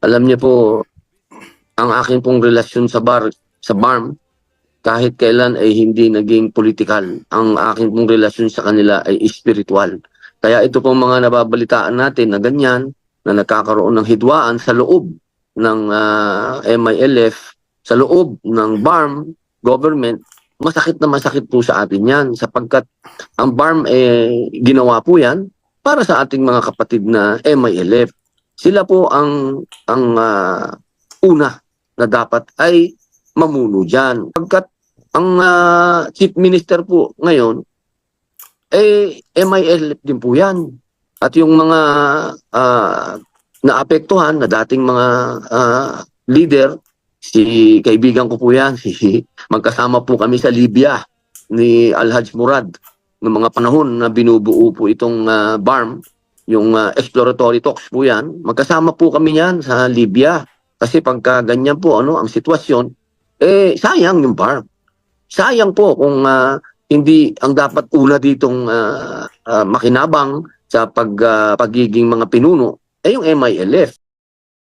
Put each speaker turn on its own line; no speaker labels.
Alam niyo po, ang akin pong relasyon sa BARM, kahit kailan ay hindi naging politikal. Ang akin pong relasyon sa kanila ay spiritual. Kaya ito pong mga nababalitaan natin na ganyan, na nagkakaroon ng hidwaan sa loob ng MILF, sa loob ng BARM government, masakit po sa atin yan sapagkat ang BARM ginawa po yan para sa ating mga kapatid na MILF. Sila po ang una na dapat ay mamuno dyan. Pagkat ang Chief Minister po ngayon, MILF din po yan. At yung mga naapektuhan na dating mga leader, si kaibigan ko po yan, magkasama po kami sa Libya ni Alhaj Murad ng mga panahon na binubuo po itong BARM, yung exploratory talks po yan, magkasama po kami yan sa Libya. Kasi pagka ganyan po ang sitwasyon, sayang yung BARM. Sayang po kung hindi ang dapat una ditong makinabang sa pagiging mga pinuno, yung MILF.